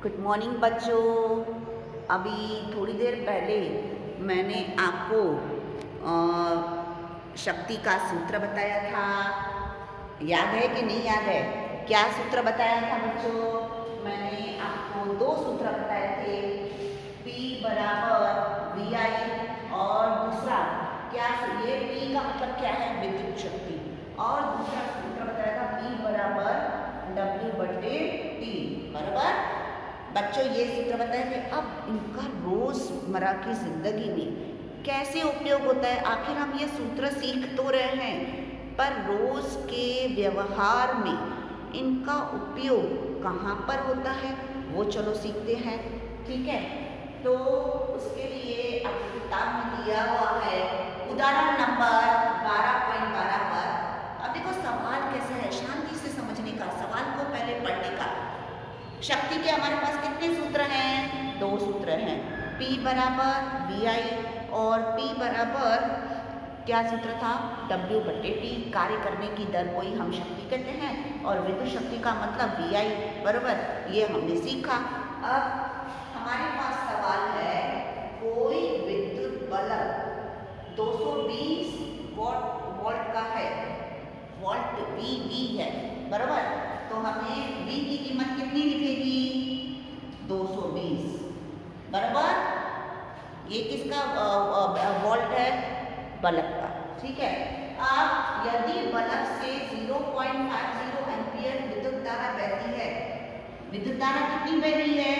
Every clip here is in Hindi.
गुड मॉर्निंग बच्चों। अभी थोड़ी देर पहले मैंने आपको शक्ति का सूत्र बताया था। याद है कि नहीं याद है? क्या सूत्र बताया था बच्चों? मैंने आपको दो सूत्र बताए थे, P बराबर VI और दूसरा क्या, ये P का मतलब क्या है? विद्युत शक्ति। और दूसरा सूत्र बताया था P बराबर W/T बराबर। बच्चों ये सूत्र बताए थे। अब इनका रोजमर्रा की जिंदगी में कैसे उपयोग होता है? आखिर हम ये सूत्र सीख तो रहे हैं, पर रोज के व्यवहार में इनका उपयोग कहाँ पर होता है वो चलो सीखते हैं, ठीक है? तो उसके लिए आपकी किताब में दिया हुआ है उदाहरण नंबर 12.12 पर। अब देखो सवाल कैसा है, शांति से समझने का, सवाल को पहले पढ़ने का। शक्ति के हमारे पास कितने सूत्र हैं? दो सूत्र हैं, P बराबर VI और P बराबर क्या सूत्र था? W/T। कार्य करने की दर को ही हम शक्ति कहते हैं और विद्युत शक्ति का मतलब VI बराबर, ये हमने सीखा। अब हमारे पास सवाल है, कोई विद्युत बल्ब 220 वोल्ट का है, वोल्ट VV है बराबर, तो हमें V की कीमत कितनी लिखेगी? 220 बराबर। ये किसका वोल्ट है? बल्ब का, ठीक है। अब यदि बल्ब से 0.50 एम्पियर विद्युत धारा बहती है, विद्युत धारा कितनी बह रही है?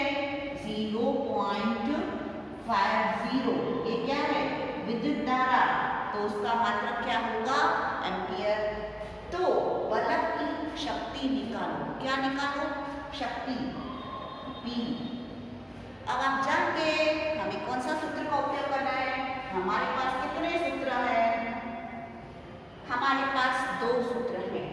0.50। ये क्या है? विद्युत धारा, तो उसका मात्रक क्या होगा? एम्पियर। तो बल्ब की शक्ति निकालो। क्या निकालो? शक्ति P। अब आप जान गए हमें कौन सा सूत्र का उपयोग करना है। हमारे पास कितने सूत्र हैं? हमारे पास दो सूत्र हैं,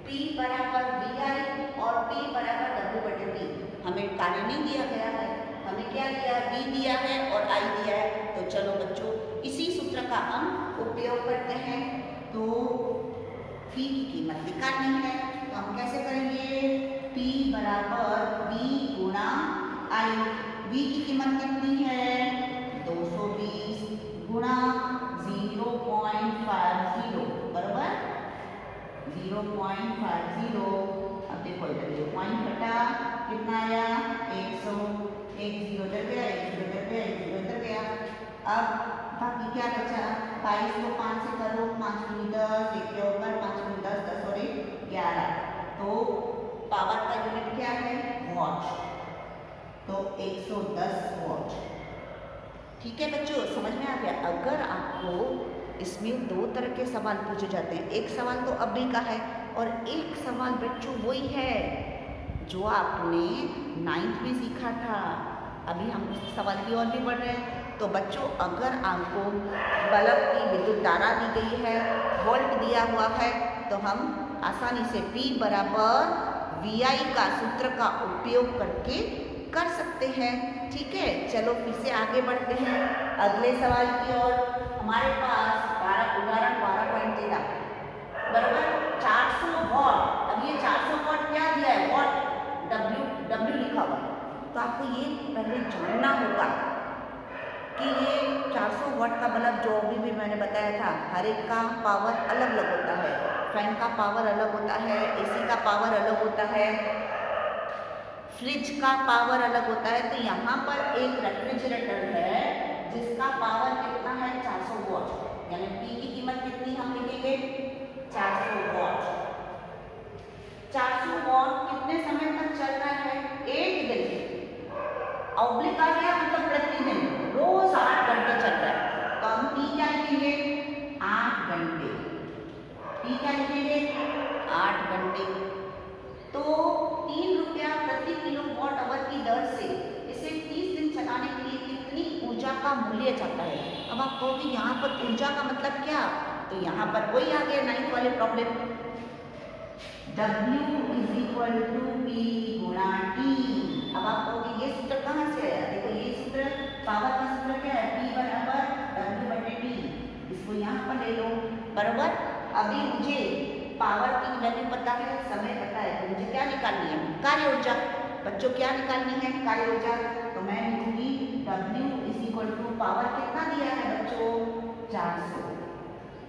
P बराबर VI और P बराबर W/T। हमें कार्य नहीं दिया गया है, हमें क्या दिया? V दिया है और I दिया है। तो चलो बच्चों इसी सूत्र का हम उपयोग करते हैं। तो P की कीमत निकालनी है, तो हम कैसे करेंगे? P बराबर V गुणा I। V की कीमत कितनी है? 220 गुणा 0.50 बराबर 0.50। अब देखो इधर 0 घटा, कितना आया? 100। एक 0 इधर गया, एक 0 इधर गया, एक 0 इधर गया। अब बाकी क्या बचा? 22 को 5 से करो, 5 दूनी 10, 1 के ऊपर 5 दूनी 10, 10 और 1 11। तो पावर का यूनिट क्या है? वॉट। तो 110 वॉट। ठीक है बच्चों, समझ में आ गया? अगर आपको इसमें दो तरह के सवाल पूछे जाते हैं, एक सवाल तो अभी का है और एक सवाल बच्चों वही है जो आपने 9th में सीखा था। अभी हम उस सवाल की ओर भी बढ़ रहे हैं। तो बच्चों अगर आपको बल्ब की विद्युत धारा दी गई है, वोल्ट दिया हुआ है, तो हम आसानी से P बराबर VI का सूत्र का उपयोग करके कर सकते हैं, ठीक है। चलो फिर से आगे बढ़ते हैं अगले सवाल की ओर। हमारे पास उदाहरण 12.13 बराबर 400 वॉट। अब ये 400 वॉट क्या दिया है? वॉट, W लिखा हुआ। तो आपको ये पहले जानना होगा कि ये 400 वॉट का बल्ब जो भी मैंने बताया था, हर एक का पावर अलग अलग होता है। फैन का पावर अलग होता है, AC का पावर अलग होता है, फ्रिज का पावर अलग होता है। तो यहाँ पर एक रेफ्रिजरेटर है जिसका पावर कितना है? 400 वॉट। यानी P की कीमत कितनी हम लिखेंगे? 400 वॉट। 400 वॉट कितने समय तक चल रहा है? 1 दिन। ऑब्लिक आ गया मतलब प्रतिदिन, रोज 8 घंटे चल रहा है। तो हम P क्या लिखेंगे? 8 घंटे। P क्या लिखेंगे? 8 घंटे। तो 3 रुपया प्रति किलोवाट आवर की दर से इसे 30 दिन चलाने के लिए कितनी ऊर्जा का मूल्य जाता है? अब आप कहोगे यहाँ पर ऊर्जा का मतलब क्या? तो यहाँ पर वही आ गया 9th वाले प्रॉब्लम, W = P गुणा T। अब आप कहोगे ये सूत्र कहाँ से आया? देखो ये सूत्र, पावर का सूत्र क्या है? P बराबर W/T। इसको यहाँ पर ले लो बराबर। अभी मुझे पावर की वैल्यू पता है, समय पता है, तो मुझे क्या निकालनी है? कार्य ऊर्जा। बच्चों क्या निकालनी है कार्य ऊर्जा, तो मैं लिखूंगी W is equal to power कितना दिया है बच्चों 400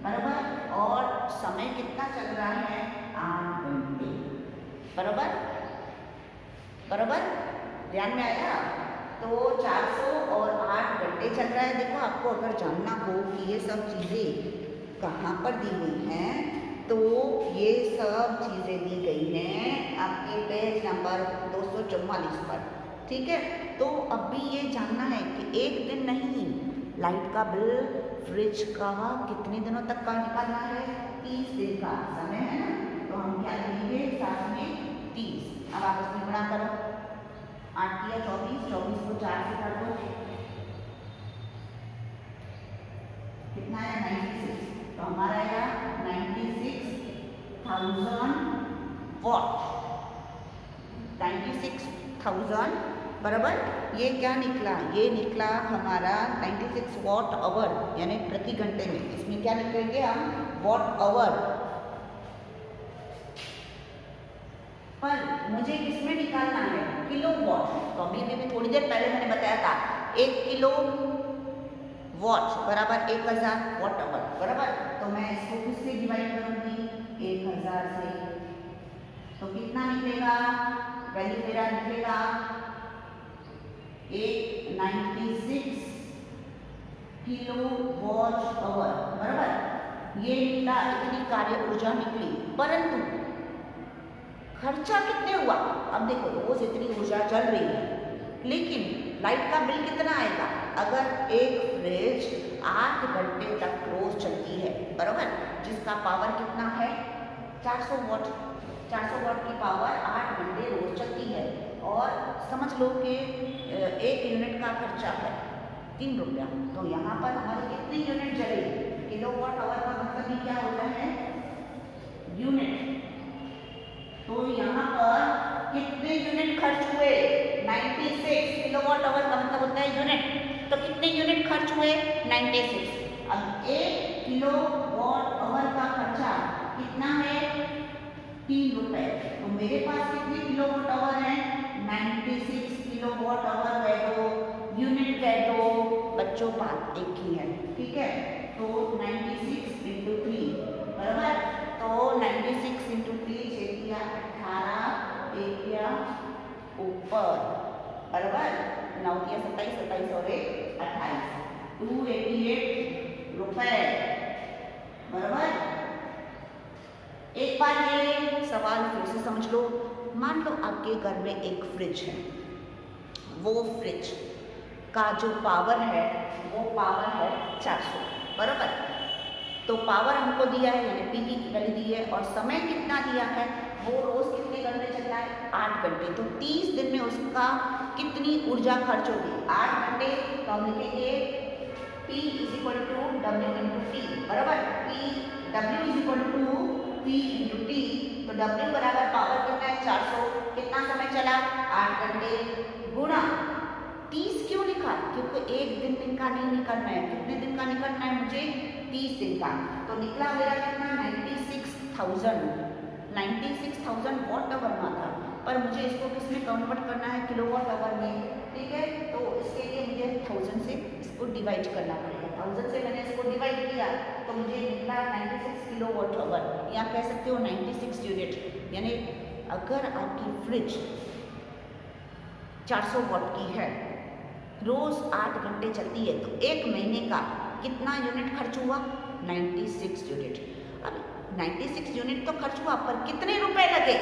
बराबर, और समय कितना चल रहा है 8 घंटे बराबर बराबर, ध्यान में आया। तो 400 और 8 घंटे चल रहा है। देखो आपको अगर जानना हो कि ये सब चीज़ें कहाँ पर दी गई हैं, तो ये सब चीज़ें दी गई हैं आपके पेज नंबर 244 पर, ठीक है। तो अब भी ये जानना है कि एक दिन नहीं, लाइट का बिल फ्रिज का कितने दिनों तक का निकालना है, 30 दिन का समय है ना, तो हम क्या करेंगे साथ में 30। अब आप उसमें गुणा करो, 8 या 24, 24 को 4 से कर दो, कितना है 96, तो हमारा आएगा 96,000 वॉट, 96,000 बराबर। ये क्या निकला, ये निकला हमारा 96 वॉट आवर, यानी प्रति घंटे में। इसमें क्या निकलेंगे हम वॉट आवर, पर मुझे किसमें निकालना है किलो वॉट। तो अभी भी थोड़ी देर पहले मैंने बताया था 1 किलो वॉट बराबर 1000 वॉट आवर बराबर। तो मैं इसको किससे डिवाइड करूंगी 1000 से, तो कितना निकलेगा, वैल्यू मेरा निकलेगा 96 किलो वॉट आवर बराबर। ये निकला, इतनी कार्य ऊर्जा निकली, परंतु खर्चा कितने हुआ। अब देखो रोज इतनी ऊर्जा चल रही है, लेकिन लाइट का बिल कितना आएगा। अगर एक फ्रिज 8 घंटे तक रोज चलती है बराबर, जिसका पावर कितना है 400 वॉट, 400 वॉट की पावर 8 घंटे रोज चलती है, और समझ लो कि 1 यूनिट का खर्चा है 3 रुपया, तो यहाँ पर हमारी कितनी यूनिट जलेगी, किलो वॉट आवर का मतलब ही क्या होता है यूनिट। तो यहाँ पर कितने यूनिट खर्च हुए 96 किलोवाट आवर का मतलब होता है यूनिट, तो कितने यूनिट खर्च हुए 96। अब 1 किलोवाट आवर का खर्चा कितना है 3 रुपए, तो मेरे पास कितने किलोवाट आवर है 96 किलोवाट आवर कह दो, यूनिट कह दो, बच्चों बात एक ही है, ठीक है। तो 96 इंटू 3 बराबर, तो 96 इंटू 3 18 एकिया ऊपर बराबर, 9 किया 27, 27 और 1 28, 288 रुपए बराबर। एक बार ये सवाल फिर से समझ लो। मान लो आपके घर में एक फ्रिज है, वो फ्रिज का जो पावर है वो पावर है 400 बराबर। तो पावर हमको दिया है यानी पी की वैल्यू दी है, और समय कितना दिया है, वो रोज कितने घंटे चलता है 8 घंटे, तो 30 दिन में उसका कितनी ऊर्जा खर्च होगी 8 घंटे। तो हम लिखेंगे P is equal to W into T बराबर, W is equal to P into T, तो W बराबर पावर कितना है 400, कितना समय चला 8 घंटे, गुणा 30 क्यों लिखा, क्योंकि एक दिन का नहीं निकलना है, कितने दिन का निकलना है मुझे 30 दिन का। तो निकला मेरा कितना 96,000 वॉट आवर में था, पर मुझे इसको किसमें कन्वर्ट करना है किलोवाट आवर में, ठीक है। तो इसके लिए मुझे 1000 से इसको डिवाइड करना पड़ेगा, 1000 से मैंने इसको डिवाइड किया तो मुझे निकला 96 किलोवाट आवर, या कह सकते हो 96 यूनिट। यानी अगर आपकी फ्रिज 400 वॉट की है, रोज 8 घंटे चलती है, तो 1 महीने का कितना यूनिट खर्च हुआ 96 यूनिट। अब 96 यूनिट तो खर्च हुआ, पर कितने रुपए लगे,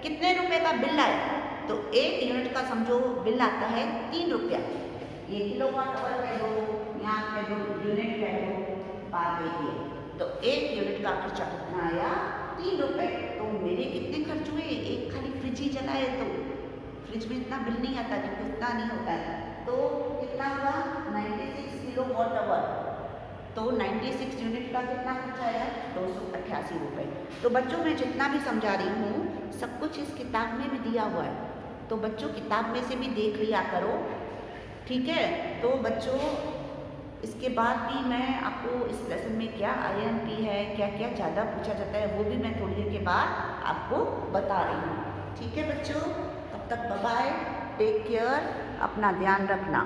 कितने रुपए का बिल आया, तो 1 यूनिट का समझो बिल आता है 3 रुपया। ये किलोवाट आवर कह दो, यहाँ कह दो यूनिट कह दो, बात एक ही है। तो 1 यूनिट का खर्चा कितना आया 3 रुपए। तो मेरे कितने खर्च हुए, एक खाली फ्रिज ही जलाए तो फ्रिज में इतना बिल नहीं आता, क्योंकि इतना नहीं होता है। तो कितना हुआ 96 किलोवाट आवर, तो 96 यूनिट का कितना खर्चा आया 288 रुपये। तो बच्चों मैं जितना भी समझा रही हूँ सब कुछ इस किताब में भी दिया हुआ है, तो बच्चों किताब में से भी देख लिया करो, ठीक है। तो बच्चों इसके बाद भी मैं आपको इस लेसन में क्या IMP है, क्या क्या ज़्यादा पूछा जाता है, वो भी मैं थोड़ी देर के बाद आपको बता रही हूँ, ठीक है बच्चों। तक बाय बाय, टेक केयर, अपना ध्यान रखना।